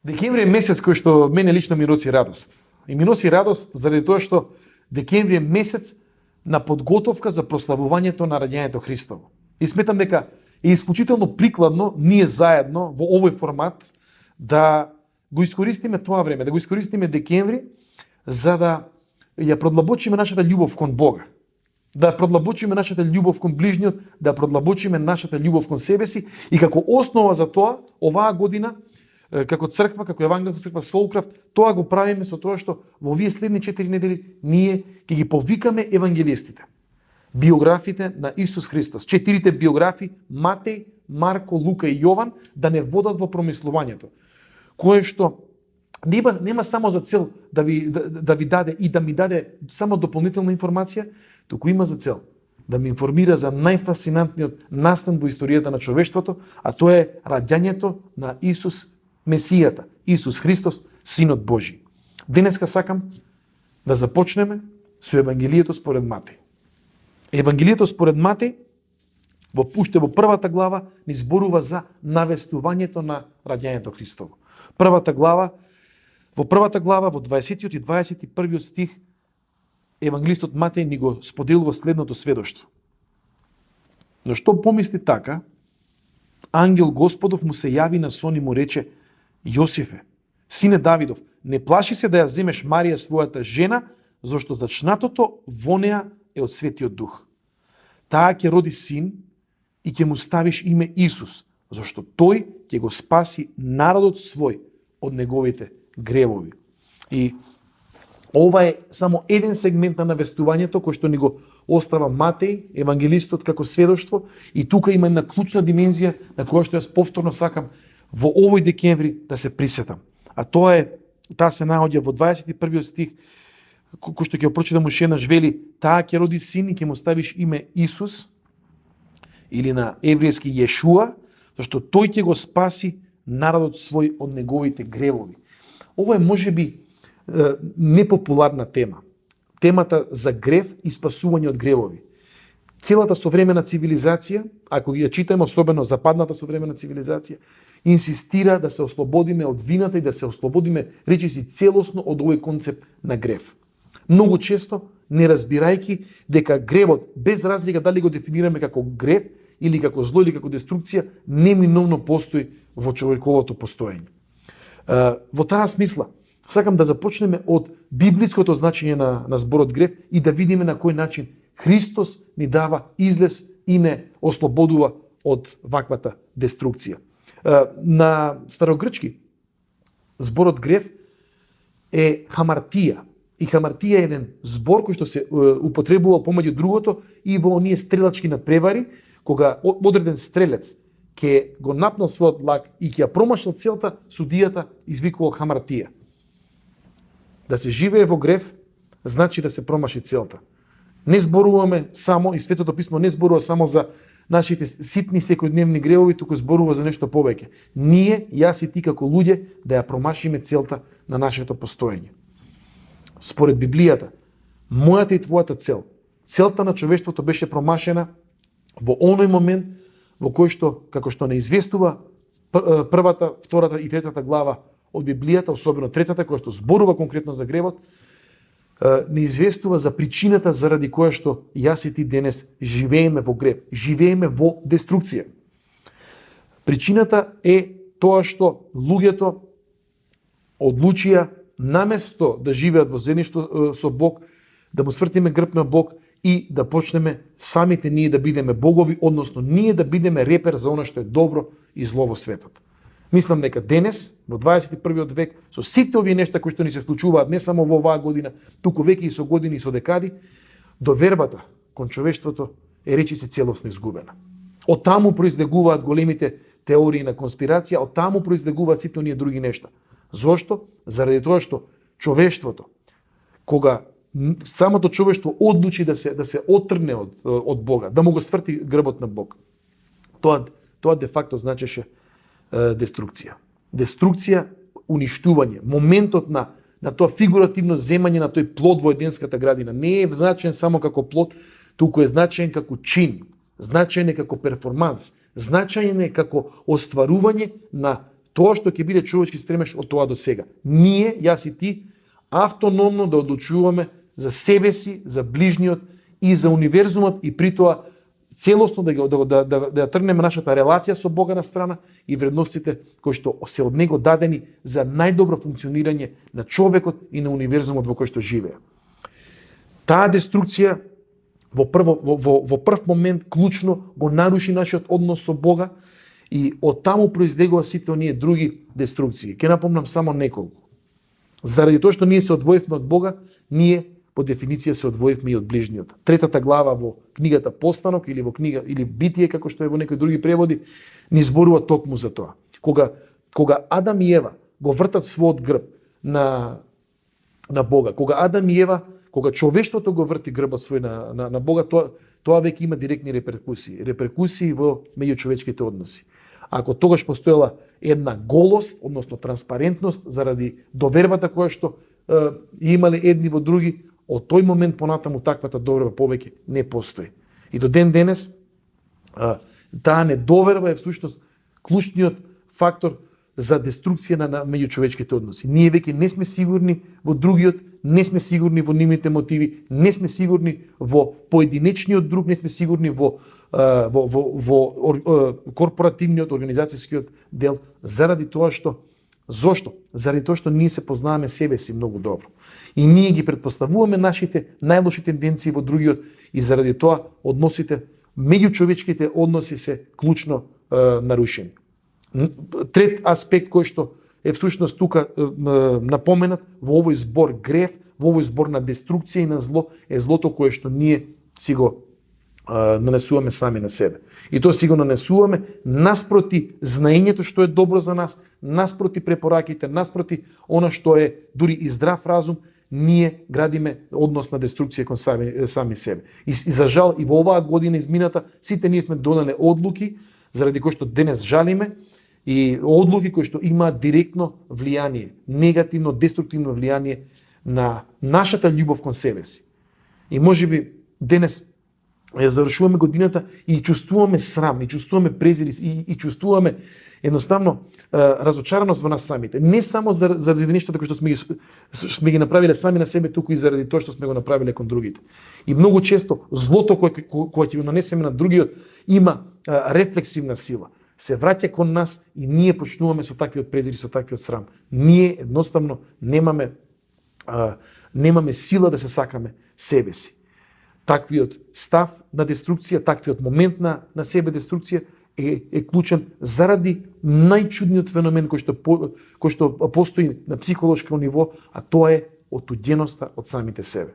Декември е месец кој што мене лично ми носи радост. И ми носи радост заради тоа што декември е месец на подготовка за прославувањето на раѓањето Христово. И сметам дека е исклучително прикладно ние заедно во овој формат да го искористиме тоа време, да го искористиме декември за да ја продлабочиме нашата љубов кон Бога. Да продлабочиме нашата љубов кон ближниот, да продлабочиме нашата љубов кон себе си и како основа за тоа оваа година како црква, како евангелска црква Солкрафт, тоа го правиме со тоа што во овие следни 4 недели ние ќе ги повикаме евангелистите. Биографите на Исус Христос, 4 биографии Матеј, Марко, Лука и Јован да не водат во промислувањето. Кое што нема само за цел да ви даде и да ми даде само дополнителна информација, туку има за цел да ме информира за најфасцинантниот настан во историјата на човештвото, а тоа е раѓањето на Исус Месијата, Исус Христос, Синот Божи. Денеска сакам да започнеме со Евангелието според Матеј. Евангелието според Матеј уште во првата глава ни зборува за навестувањето на раѓањето Христово. Во првата глава, во 20 и 21 стих, евангелистот Матеј ни го споделува следното сведоштво. Но што помисли така, ангел Господов му се јави на сон и му рече: Јосифе, сине Давидов, не плаши се да ја земеш Марија својата жена, зашто зачнатото во неа е од Светиот Дух. Таа ќе роди син и ќе му ставиш име Исус, зашто тој ќе го спаси народот свој од неговите гревови. И ова е само еден сегмент на навестувањето кој што ни го остава Матеј, евангелистот, како сведоштво, и тука има една клучна димензија на која што јас повторно сакам во овој декември да се присетам. А таа се наоѓа во 21 стих, кој што ќе го прочитам уште еднаш, вели: таа ќе роди син и ќе му ставиш име Исус, или на еврејски Јешуа, зашто тој ќе го спаси народот свој од неговите гревови. Ова е можеби непопуларна тема. Темата за грев и спасување од гревови. Целата современа цивилизација, ако ја читаме, особено западната современа цивилизација, инсистира да се ослободиме од вината и да се ослободиме, речиси, целосно од овој концепт на грев. Многу често, не разбирајќи дека гревот, без разлика дали го дефинираме како грев или како зло или како деструкција, неминовно постои во човековото постоење. Во таа смисла, сакам да започнеме од библиското значење на зборот грев и да видиме на кој начин Христос ни дава излез и не ослободува од ваквата деструкција. На старогрчки зборот грев е хамартија. И хамартија е еден збор кој што се употребувал помеѓу другото и во оние стрелачки надпревари, кога одреден стрелец ќе го напнал својот лак и ќе ја промашил целта, судијата извикувал хамартија. Да се живее во грев значи да се промаши целта. Не зборуваме само, и Светото писмо не зборува само за нашите ситни секојдневни гревови, туку зборува за нешто повеќе. Ние, јас и ти како луѓе, да ја промашиме целта на нашето постоење. Според Библијата, мојата и твојата цел, целта на човештвото беше промашена во оној момент во кој што, како што не известува првата, втората и третата глава од Библијата, особено третата, која што зборува конкретно за гревот, не известува за причината заради која што јас и ти денес живееме во грев, живееме во деструкција. Причината е тоа што луѓето одлучија наместо да живеат во заедништво со Бог, да му свртиме грб на Бог и да почнеме самите ние да бидеме богови, односно ние да бидеме репер за она што е добро и зло во светот. Мислам дека денес, во 21. век, со сите овие нешта кои што ни се случуваат не само во оваа година, туку веќе и со години и со декади, довербата кон човештвото е речиси целосно изгубена. Од таму произлегуваат големите теории на конспирација, од таму произлегуваат сите оние други нешта. Зошто? Заради тоа што човештвото, кога самото човештво одлучи да се отрне од Бога, да му го сврти грбот на Бог, тоа де факто значеше деструкција. Деструкција, уништување. Моментот на тоа фигуративно земање на тој плод во Еденската градина не е значен само како плод, туку е значен како чин, значен е како перформанс, значен е како остварување на тоа што ќе биде човечки стремеж од тоа до сега. Ние, јас и ти, автономно да одлучуваме за себе си, за ближниот и за универзумот и при тоа целосно да тргнеме нашата релација со Бога на страна и вредностите кои што се од него дадени за најдобро функционирање на човекот и на универзумот во кој што живее. Таа деструкција во прв момент клучно го наруши нашиот однос со Бога и од таму произлегува сите оние други деструкции. Ќе напомнам само неколку. Заради тоа што ние се одвоивме од Бога, ние по дефиниција се одвоивме и од ближниот. Третата глава во книгата Постанок или во книга или Битие, како што е во некои други преводи, ни зборува токму за тоа. Кога Адам и Ева го вртат својот грб на Бога, кога човештвото го врти грбот свој на Бога, тоа веќе има директни реперкусии во меѓучовечките односи. Ако тогаш постоела една голост, односно транспарентност заради довербата која што имале едни во други, од тој момент понатаму таквата доверба повеќе не постои. И до ден денес таа недоверба е всушност клучниот фактор за деструкција на меѓучовечките односи. Ние веќе не сме сигурни во другиот, не сме сигурни во нивните мотиви, не сме сигурни во поединечниот друг, не сме сигурни во корпоративниот, организацијскиот дел, заради тоа што зошто? Заради тоа што ние се познаваме себе си многу добро. И ние ги претпоставуваме нашите најлоши тенденции во другиот и заради тоа односите, меѓучовечките односи се клучно нарушени. Трет аспект кој што е всушност тука напоменат во овој збор грев, во овој збор на деструкција и на зло, е злото кое што ние си го нанесуваме сами на себе. И тоа си го нанесуваме наспроти знаењето што е добро за нас, наспроти препораките, наспроти она што е дури и здрав разум, ние градиме однос на деструкција кон сами себе. И за жал и во оваа година измината сите ние сме донеле одлуки заради кои што денес жалиме и одлуки кои што имаат директно влијание, негативно, деструктивно влијание на нашата љубов кон себе си. И можеби денес ја завршуваме годината и чувствуваме срам, и чувствуваме презир и чувствуваме едноставно разочараност во нас самите. Не само заради нештата кои што сме ги направиле сами на себе, туку и заради тоа што сме го направиле кон другите. И многу често злото кое ќе го нанесеме на другиот има рефлексивна сила. Се враќа кон нас и ние почнуваме со таквиот презир и со таквиот срам. Ние едноставно немаме сила да се сакаме себе си. Таквиот став на деструкција, таквиот момент на себе деструкција е клучен заради најчудниот феномен кој што постои на психолошко ниво, а тоа е отуѓеноста од самите себе.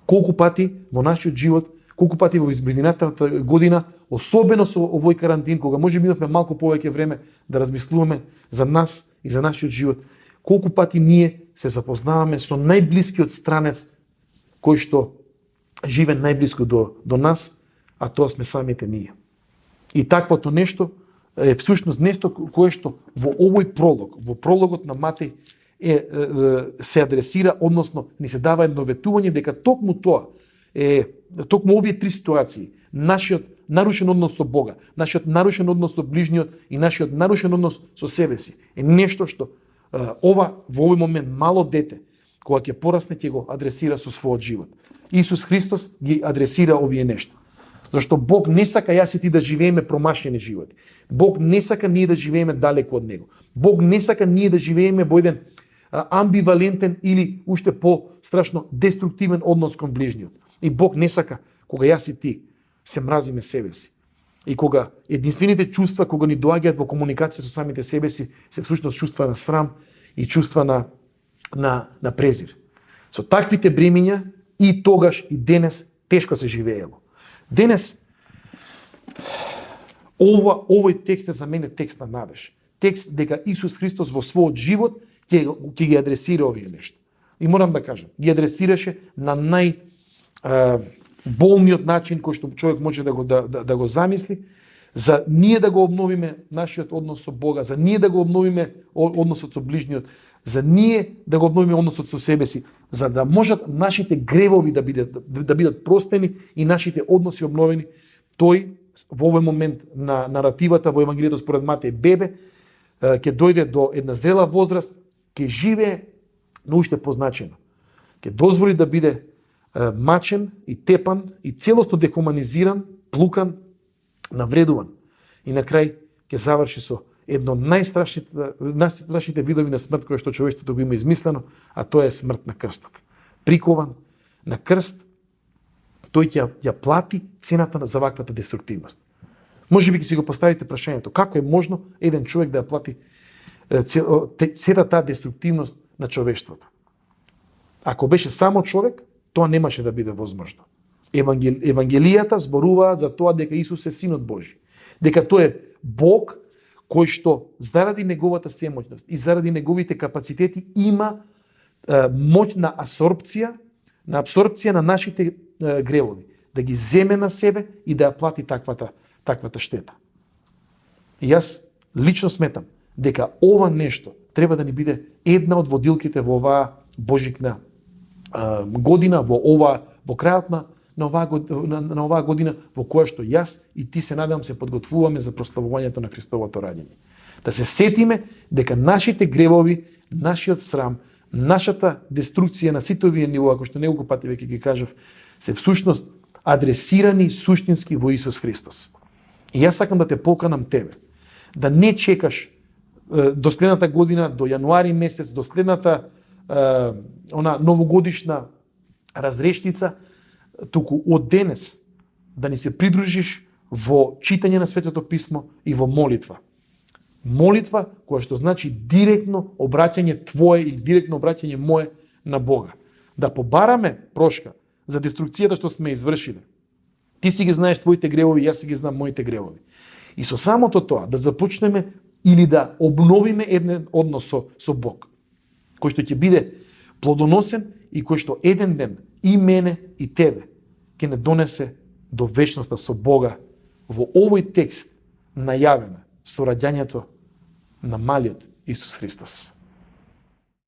Колку пати во нашиот живот, колку пати во изминатата година, особено со овој карантин, кога можеби имавме малку повеќе време да размислуваме за нас и за нашиот живот, колку пати ние се запознаваме со најблискиот странец кој што живе најблиско до нас, а тоа сме самите ние. И таквото нешто е всушност нешто кое што во овој пролог, во прологот на Матеј се адресира, односно ни се дава едно ветување дека токму тоа токму овие три ситуации, нашиот нарушен однос со Бога, нашиот нарушен однос со ближниот и нашиот нарушен однос со себе си е нешто што во овој момент мало дете кога ќе порасне ќе го адресира со својот живот. Исус Христос ги адресира овие нешта. Зашто Бог не сака јас и ти да живееме промашени животи. Бог не сака ние да живееме далеко од Него. Бог не сака ние да живееме во еден амбивалентен или уште по-страшно деструктивен однос кон ближниот. И Бог не сака кога јас и ти се мразиме себе си. И кога единствените чувства кога ни доаѓаат во комуникација со самите себе си се всушност чувства на срам и чувства на презир. Со таквите бремиња и тогаш и денес тешко се живеело. Денес овој текст е за мене текст на надеж. Текст дека Исус Христос во својот живот ќе ги адресира овие нешта. И морам да кажам, ги адресираше на болниот начин кој што човек може да го замисли, за ние да го обновиме нашиот однос со Бога, за ние да го обновиме односот со ближниот, за ние да го обновиме односот со себе си, за да можат нашите гревови да бидат простени и нашите односи обновени. Тој во овој момент на наративата во Евангелието според Матеј бебе ќе дојде до една зрела возраст, ќе живее, но уште позначено. Ќе дозволи да биде мачен и тепан и целосно дехуманизиран, плукан, навредуван. И на крај ќе заврши со едно од најстрашните видови на смрт која што човештвото го има измислено, а тоа е смрт на крстот. Прикован на крст, тој ќе ја плати цената за ваквата деструктивност. Може би ќе си го поставите прашањето, како е можно еден човек да ја плати сета таа деструктивност на човештвото? Ако беше само човек, тоа немаше да биде возможно. Евангелијата зборуваат за тоа дека Исус е Синот Божи, дека тој е Бог кој што заради неговата семоќност и заради неговите капацитети има моќ на абсорбција на нашите гревови, да ги земе на себе и да ја плати таквата штета. И јас лично сметам дека ова нешто треба да ни биде една од водилките во оваа божикна година, во крајот на оваа година во која што јас и ти се надевам се подготвуваме за прославувањето на Христовото раѓање. Да се сетиме дека нашите гревови, нашиот срам, нашата деструкција на сите овие нивоа, кои што неколку пати веќе ги кажав, се всушност адресирани суштински во Исус Христос. И јас сакам да те поканам тебе, да не чекаш до следната година, до јануари месец, до следната новогодишна разрешница, туку од денес да ни се придружиш во читање на Светото Писмо и во молитва. Молитва која што значи директно обраќање твое или директно обраќање мое на Бога. Да побараме прошка за деструкцијата што сме извршиле. Ти си ги знаеш твоите гревови, јас си ги знам моите гревови. И со самото тоа да започнеме или да обновиме еден однос со Бог, кој што ќе биде плодоносен и кој што еден ден и мене и тебе ќе не донесе до вечноста со Бога во овој текст најавена со раѓањето на малиот Исус Христос.